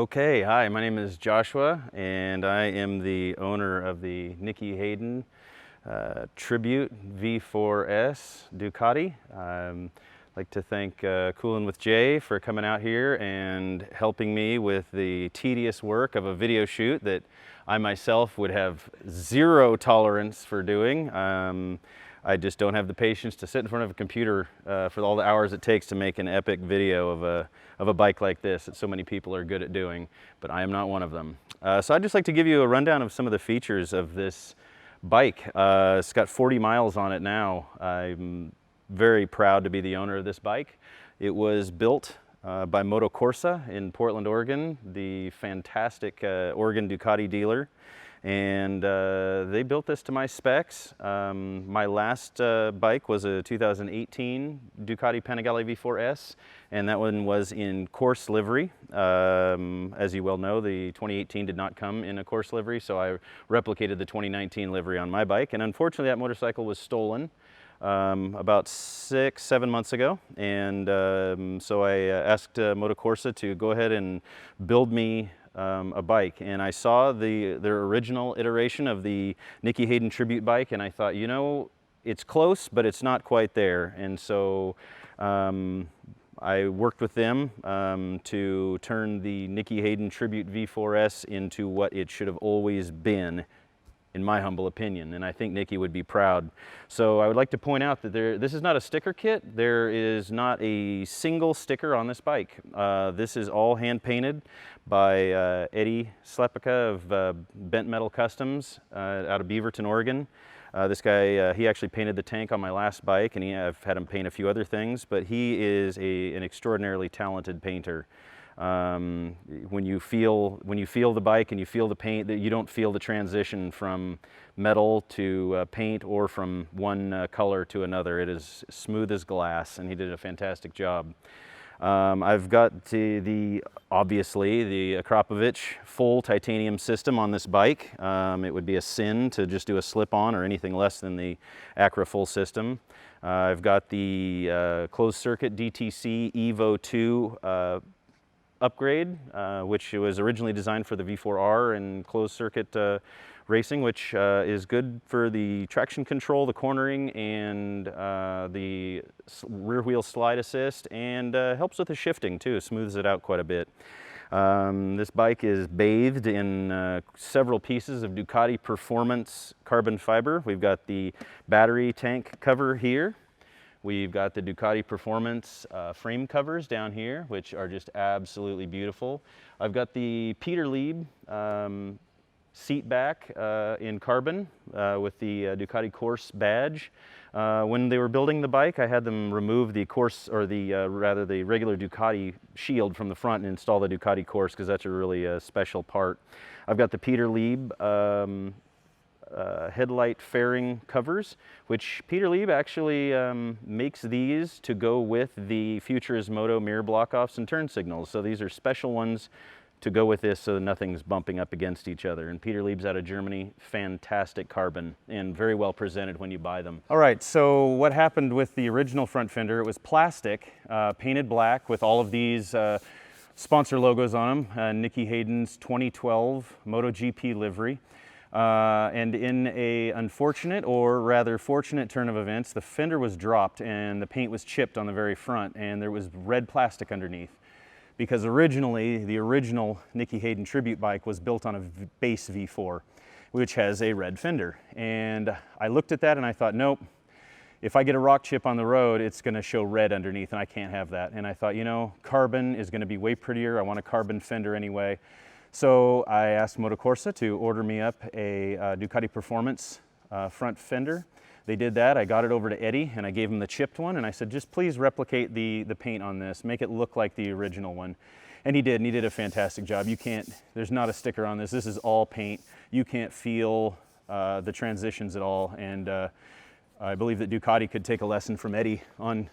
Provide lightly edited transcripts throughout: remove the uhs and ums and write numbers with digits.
Okay, hi, my name is Joshua, and I am the owner of the Nicky Hayden Tribute V4s Ducati. I'd like to thank Coolin with Jay for coming out here and helping me with the tedious work of a video shoot that I myself would have zero tolerance for doing. I just don't have the patience to sit in front of a computer for all the hours it takes to make an epic video of a bike like this that so many people are good at doing, but I am not one of them. So I'd just like to give you a rundown of some of the features of this bike. It's got 40 miles on it now. I'm very proud to be the owner of this bike. It was built by Moto Corsa in Portland, Oregon, the fantastic Oregon Ducati dealer. And they built this to my specs. My last bike was a 2018 Ducati Panigale V4s, and that one was in course livery. As you well know, the 2018 did not come in a course livery, so I replicated the 2019 livery on my bike, and unfortunately that motorcycle was stolen about 6-7 months ago, and so I asked Moto Corsa to go ahead and build me a bike, and I saw their original iteration of the Nicky Hayden Tribute bike, and I thought, you know, it's close, but it's not quite there. And so I worked with them to turn the Nicky Hayden Tribute V4s into what it should have always been, in my humble opinion, and I think Nicky would be proud. So I would like to point out that this is not a sticker kit. There is not a single sticker on this bike. This is all hand painted by Eddie Slepica of Bent Metal Customs out of Beaverton, Oregon. This guy, he actually painted the tank on my last bike, and I've had him paint a few other things, but he is an extraordinarily talented painter. When you feel the bike and you feel the paint, that you don't feel the transition from metal to paint or from one color to another. It is smooth as glass, and he did a fantastic job. I've got obviously the Akrapovic full titanium system on this bike. It would be a sin to just do a slip-on or anything less than the Acra full system. I've got the closed circuit DTC Evo 2 upgrade, which was originally designed for the V4R and closed circuit racing, which is good for the traction control, the cornering, and the rear wheel slide assist, and helps with the shifting too, smooths it out quite a bit. This bike is bathed in several pieces of Ducati Performance carbon fiber. We've got the battery tank cover here. We've got the Ducati Performance frame covers down here, which are just absolutely beautiful. I've got the Peter Lieb seat back in carbon with the Ducati Course badge. When they were building the bike, I had them remove the Course, or rather the regular Ducati shield from the front and install the Ducati Course, because that's a really special part. I've got the Peter Lieb headlight fairing covers, which Peter Lieb actually makes these to go with the Futurist Moto mirror block-offs and turn signals. So these are special ones to go with this so that nothing's bumping up against each other. And Peter Lieb's out of Germany, fantastic carbon and very well presented when you buy them. All right, so what happened with the original front fender? It was plastic, painted black with all of these sponsor logos on them, Nicky Hayden's 2012 MotoGP livery. And in a unfortunate, or rather fortunate turn of events, the fender was dropped and the paint was chipped on the very front, and there was red plastic underneath. Because originally, the original Nicky Hayden Tribute bike was built on a base V4, which has a red fender. And I looked at that and I thought, nope, if I get a rock chip on the road, it's gonna show red underneath, and I can't have that. And I thought, you know, carbon is gonna be way prettier. I want a carbon fender anyway. So I asked Moto Corsa to order me up a Ducati Performance front fender. They did that. I got it over to Eddie and I gave him the chipped one, and I said, just please replicate the paint on this, make it look like the original one. And he did, and he did a fantastic job. There's not a sticker on this. This is all paint. You can't feel the transitions at all. And I believe that Ducati could take a lesson from Eddie on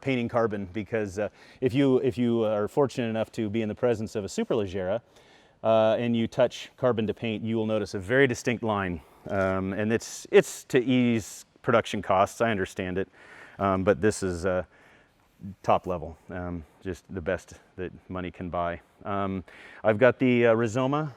painting carbon, because if you are fortunate enough to be in the presence of a Superleggera, and you touch carbon to paint, you will notice a very distinct line. And it's to ease production costs, I understand it. But this is top level, just the best that money can buy. I've got the Rizoma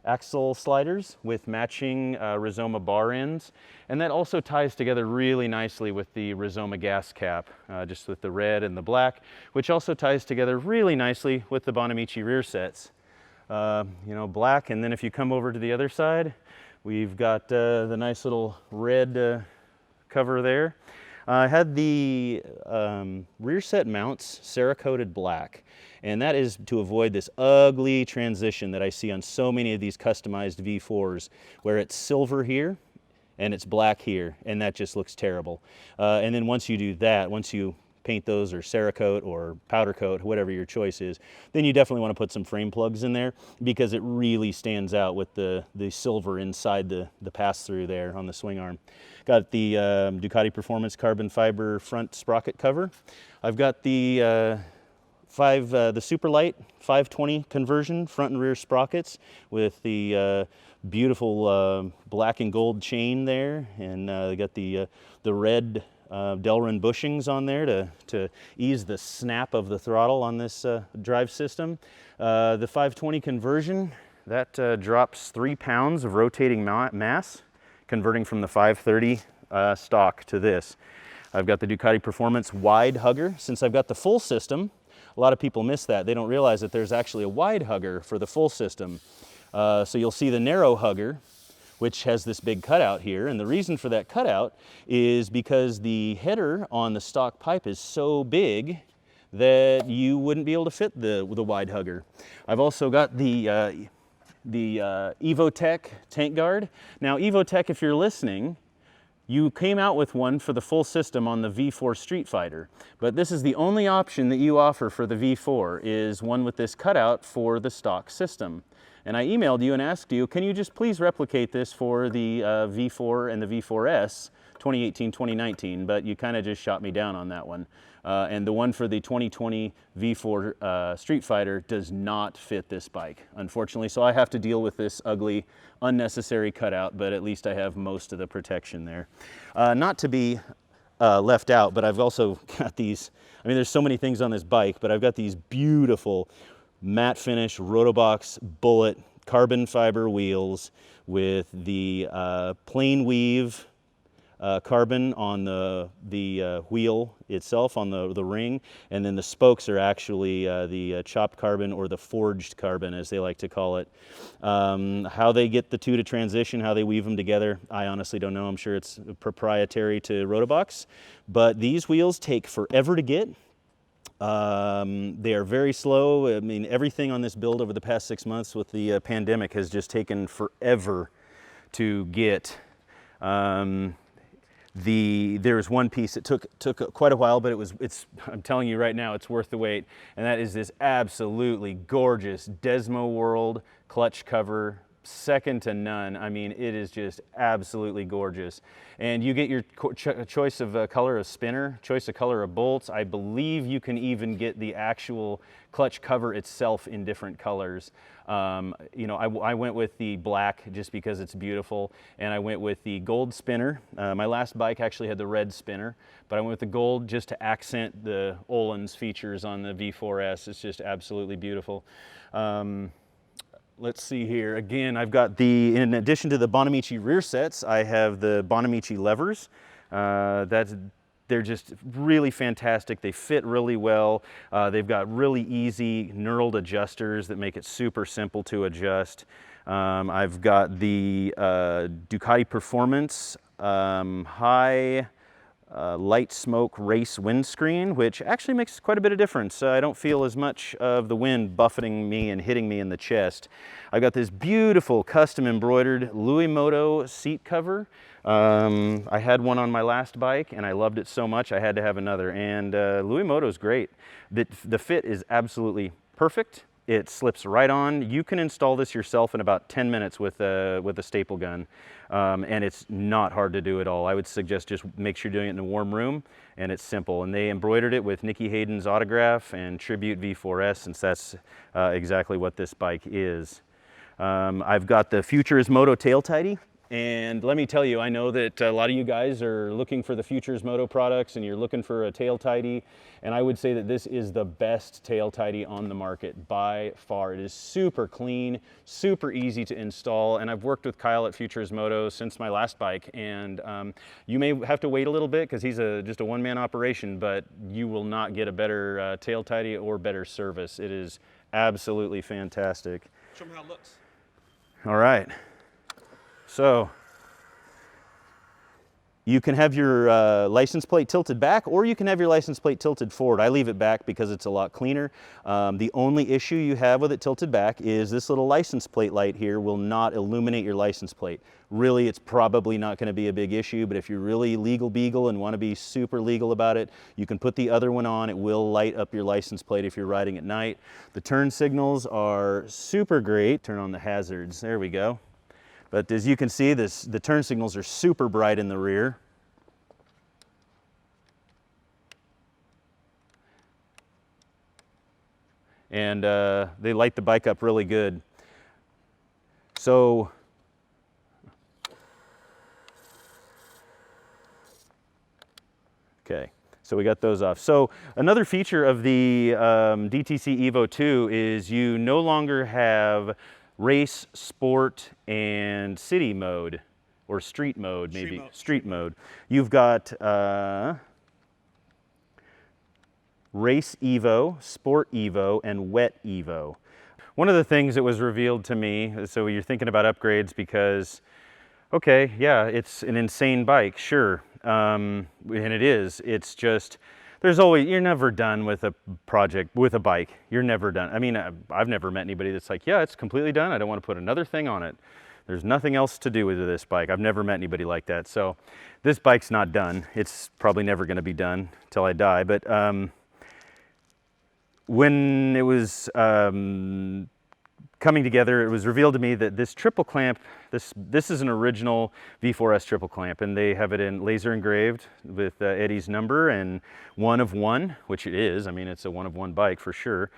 axle sliders with matching Rizoma bar ends, and that also ties together really nicely with the Rizoma gas cap, just with the red and the black, which also ties together really nicely with the Bonamici rear sets. You know, black, and then if you come over to the other side, we've got the nice little red cover there. I had the rear set mounts Cerakoted black, and that is to avoid this ugly transition that I see on so many of these customized V4s, where it's silver here and it's black here, and that just looks terrible. And then once you do that, once you paint those or Cerakote or powder coat, whatever your choice is, then you definitely want to put some frame plugs in there, because it really stands out with the silver inside the pass-through there on the swing arm. Got the Ducati Performance carbon fiber front sprocket cover. I've got the Superlight 520 conversion front and rear sprockets with the beautiful black and gold chain there, and they got the red Delrin bushings on there to ease the snap of the throttle on this drive system. The 520 conversion, that drops 3 pounds of rotating mass, converting from the 530 stock to this. I've got the Ducati Performance wide hugger. Since I've got the full system, a lot of people miss that. They don't realize that there's actually a wide hugger for the full system. So you'll see the narrow hugger, which has this big cutout here, and the reason for that cutout is because the header on the stock pipe is so big that you wouldn't be able to fit the wide hugger. I've also got the Evotech tank guard. Now Evotech, if you're listening, you came out with one for the full system on the V4 Street Fighter, but this is the only option that you offer for the V4, is one with this cutout for the stock system. And I emailed you and asked you, can you just please replicate this for the V4 and the V4s 2018-2019, but you kind of just shot me down on that one. And the one for the 2020 V4 Street Fighter does not fit this bike, unfortunately, so I have to deal with this ugly, unnecessary cutout, but at least I have most of the protection there. Not to be left out, but I've also got these, I mean, there's so many things on this bike, but I've got these beautiful matte finish Rotobox Bullet carbon fiber wheels with the plain weave carbon on the wheel itself, on the ring, and then the spokes are actually the chopped carbon, or the forged carbon as they like to call it. How they get the two to transition, how they weave them together, I honestly don't know. I'm sure it's proprietary to Rotobox, but these wheels take forever to get. They are very slow. I mean, everything on this build over the past 6 months with the pandemic has just taken forever to get. There's one piece that took quite a while, but I'm telling you right now, it's worth the wait, and that is this absolutely gorgeous Desmo World clutch cover, second to none. I mean, it is just absolutely gorgeous. And you get your choice of color of spinner, choice of color of bolts. I believe you can even get the actual clutch cover itself in different colors. You know, I went with the black just because it's beautiful, and I went with the gold spinner. My last bike actually had the red spinner, but I went with the gold just to accent the Öhlins features on the V4s. It's just absolutely beautiful. Let's see here. Again, I've got in addition to the Bonamici rear sets, I have the Bonamici levers. They're just really fantastic. They fit really well. They've got really easy knurled adjusters that make it super simple to adjust. I've got the Ducati Performance high light smoke race windscreen, which actually makes quite a bit of difference. I don't feel as much of the wind buffeting me and hitting me in the chest. I've got this beautiful custom embroidered Luimoto seat cover. I had one on my last bike and I loved it so much I had to have another, and Luimoto is great. The fit is absolutely perfect. It slips right on. You can install this yourself in about 10 minutes with a staple gun, and it's not hard to do at all. I would suggest just make sure you're doing it in a warm room, and it's simple. And they embroidered it with Nicky Hayden's autograph and Tribute V4s, since that's exactly what this bike is. I've got the Future is Moto tail tidy. And let me tell you, I know that a lot of you guys are looking for the Futures Moto products and you're looking for a tail tidy. And I would say that this is the best tail tidy on the market by far. It is super clean, super easy to install. And I've worked with Kyle at Futures Moto since my last bike. And you may have to wait a little bit because he's just a one-man operation, but you will not get a better tail tidy or better service. It is absolutely fantastic. Show them how it looks. All right. So you can have your license plate tilted back, or you can have your license plate tilted forward. I leave it back because it's a lot cleaner. The only issue you have with it tilted back is this little license plate light here will not illuminate your license plate. Really, it's probably not going to be a big issue, but if you're really legal beagle and want to be super legal about it, you can put the other one on. It will light up your license plate if you're riding at night. The turn signals are super great. Turn on the hazards. There we go. But as you can see, the turn signals are super bright in the rear. And they light the bike up really good. So, okay, so we got those off. So another feature of the DTC Evo 2 is you no longer have race, sport, and city mode, or street mode, maybe. Street mode. You've got Race Evo, Sport Evo, and Wet Evo. One of the things that was revealed to me, so you're thinking about upgrades because, okay, yeah, it's an insane bike, sure, and it is. It's just, there's always, you're never done with a project, with a bike. You're never done. I mean, I've never met anybody that's like, yeah, it's completely done. I don't want to put another thing on it. There's nothing else to do with this bike. I've never met anybody like that. So this bike's not done. It's probably never going to be done till I die. But when it was coming together, it was revealed to me that this triple clamp, this is an original V4s triple clamp, and they have it in laser engraved with Eddie's number and 1 of 1, which it is. I mean, it's a 1 of 1 bike for sure.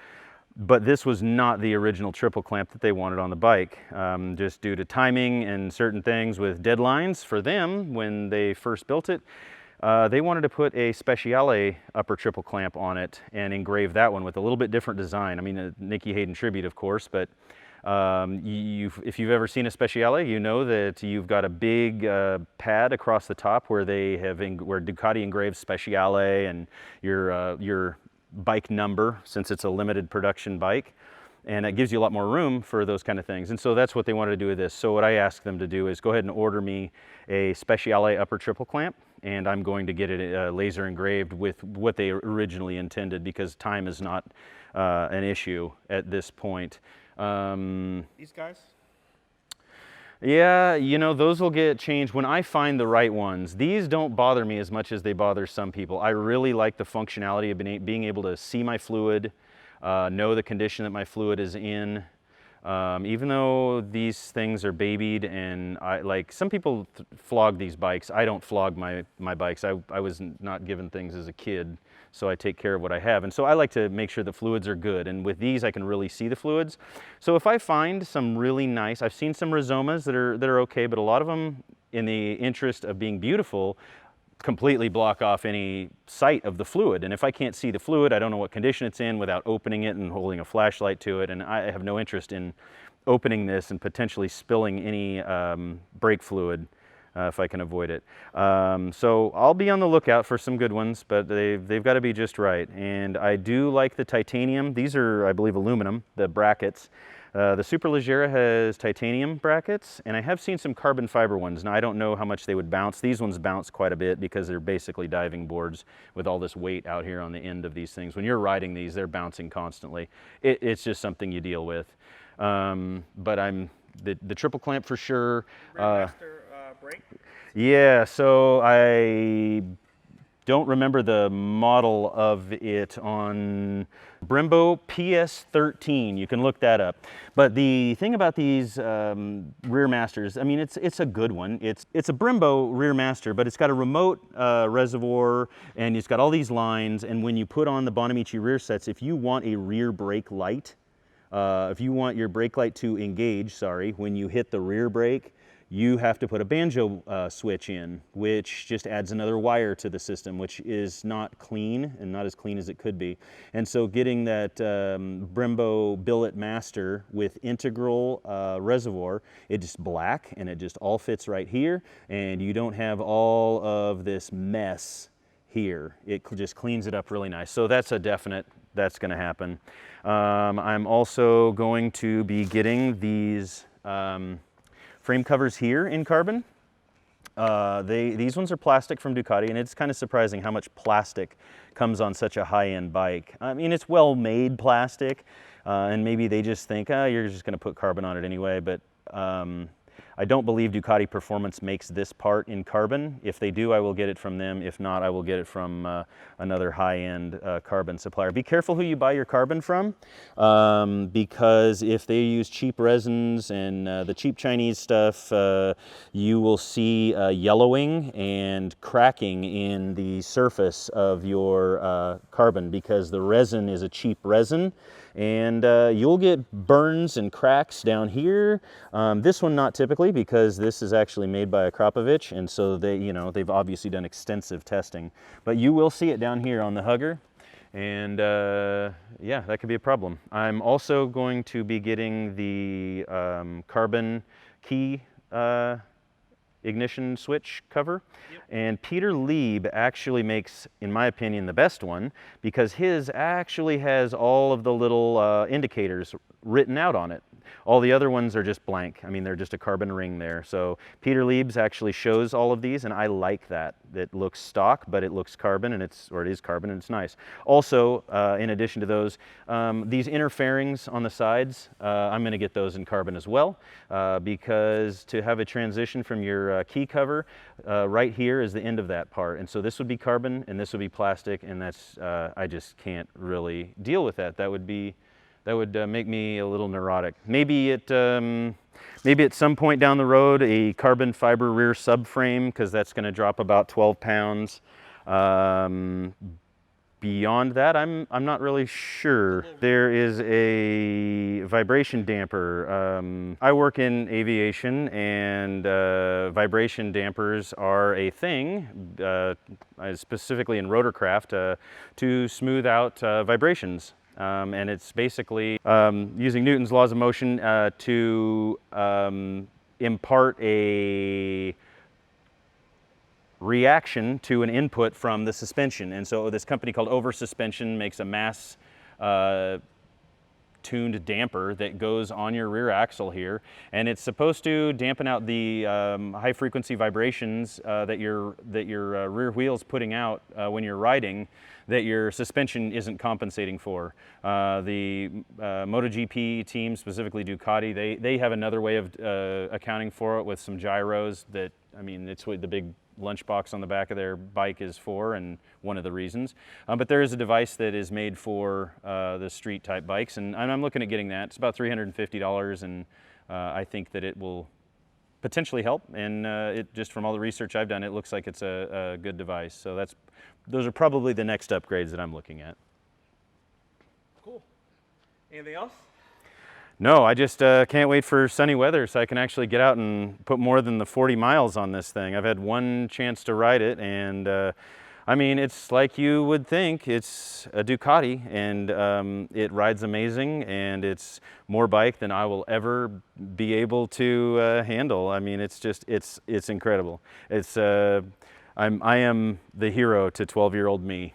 But this was not the original triple clamp that they wanted on the bike, just due to timing and certain things with deadlines for them when they first built it. They wanted to put a Speciale upper triple clamp on it and engrave that one with a little bit different design. I mean, a Nicky Hayden tribute, of course, but if you've ever seen a Speciale, you know that you've got a big pad across the top where where Ducati engraves Speciale and your bike number, since it's a limited production bike. And it gives you a lot more room for those kind of things. And so that's what they wanted to do with this. So what I asked them to do is go ahead and order me a Speciale upper triple clamp, and I'm going to get it laser engraved with what they originally intended, because time is not an issue at this point. These guys? Yeah, you know, those will get changed when I find the right ones. These don't bother me as much as they bother some people. I really like the functionality of being able to see my fluid, know the condition that my fluid is in. Even though these things are babied, and like some people flog these bikes, I don't flog my bikes. I was not given things as a kid, so I take care of what I have. And so I like to make sure the fluids are good, and with these I can really see the fluids. So if I find some really nice, I've seen some Rizomas that are okay, but a lot of them, in the interest of being beautiful, completely block off any sight of the fluid. And if I can't see the fluid, I don't know what condition it's in without opening it and holding a flashlight to it. And I have no interest in opening this and potentially spilling any brake fluid if I can avoid it. So I'll be on the lookout for some good ones, but they've got to be just right. And I do like the titanium. These are, I believe, aluminum, the brackets. The Superleggera has titanium brackets, and I have seen some carbon fiber ones. Now, I don't know how much they would bounce. These ones bounce quite a bit because they're basically diving boards with all this weight out here on the end of these things. When you're riding these, they're bouncing constantly. It's just something you deal with. But the triple clamp for sure. Master brake? Yeah, so I don't remember the model of it on Brembo PS13. You can look that up. But the thing about these rear masters, I mean, it's a good one. It's a Brembo rear master, but it's got a remote reservoir, and it's got all these lines. And when you put on the Bonamici rear sets, if you want a rear brake light, if you want your brake light to engage, when you hit the rear brake, you have to put a banjo switch in, which just adds another wire to the system, which is not clean and not as clean as it could be. And so getting that Brembo Billet Master with integral reservoir, it's just black and it just all fits right here, and you don't have all of this mess here. It just cleans it up really nice. So that's a definite, that's going to happen. I'm also going to be getting these frame covers here in carbon. These ones are plastic from Ducati, and it's kind of surprising how much plastic comes on such a high-end bike. I mean, it's well-made plastic, and maybe they just think, you're just going to put carbon on it anyway, but I don't believe Ducati Performance makes this part in carbon. If they do, I will get it from them. If not, I will get it from another high-end carbon supplier. Be careful who you buy your carbon from, because if they use cheap resins and the cheap Chinese stuff, you will see yellowing and cracking in the surface of your carbon, because the resin is a cheap resin, and you'll get burns and cracks down here. This one not typically, because this is actually made by a Krapovich, and so they've obviously done extensive testing. But you will see it down here on the hugger, and yeah, that could be a problem. I'm also going to be getting the carbon key ignition switch cover. Yep. And Peter Lieb actually makes, in my opinion, the best one, because his actually has all of the little indicators written out on it. All the other ones are just blank. I mean, they're just a carbon ring there. So Peter Lieb's actually shows all of these, and I like that. It looks stock, but it looks carbon, and it is carbon, and it's nice. Also, in addition to those, these inner fairings on the sides, I'm going to get those in carbon as well, because to have a transition from your key cover, right here is the end of that part. And so this would be carbon, and this would be plastic, and that's, I just can't really deal with that. That would make me a little neurotic. Maybe at some point down the road, a carbon fiber rear subframe, because that's going to drop about 12 pounds. Beyond that, I'm not really sure. There is a vibration damper. I work in aviation, and vibration dampers are a thing, specifically in rotorcraft, to smooth out vibrations. And it's basically using Newton's laws of motion to impart a reaction to an input from the suspension. And so this company called Over Suspension makes a mass tuned damper that goes on your rear axle here, and it's supposed to dampen out the high frequency vibrations that your rear wheel's putting out when you're riding, that your suspension isn't compensating for. The MotoGP team, specifically Ducati, they have another way of accounting for it with some gyros that, I mean, it's what the big lunchbox on the back of their bike is for, and one of the reasons. But there is a device that is made for the street type bikes, and I'm looking at getting that. It's about $350, and I think that it will potentially help, and it just from all the research I've done, it looks like it's a good device. So those are probably the next upgrades that I'm looking at. Cool. Anything else? No, I just can't wait for sunny weather so I can actually get out and put more than the 40 miles on this thing. I've had one chance to ride it, and I mean, it's like you would think. It's a Ducati, and it rides amazing, and it's more bike than I will ever be able to handle. I mean, it's just, it's incredible. I am the hero to 12-year-old me.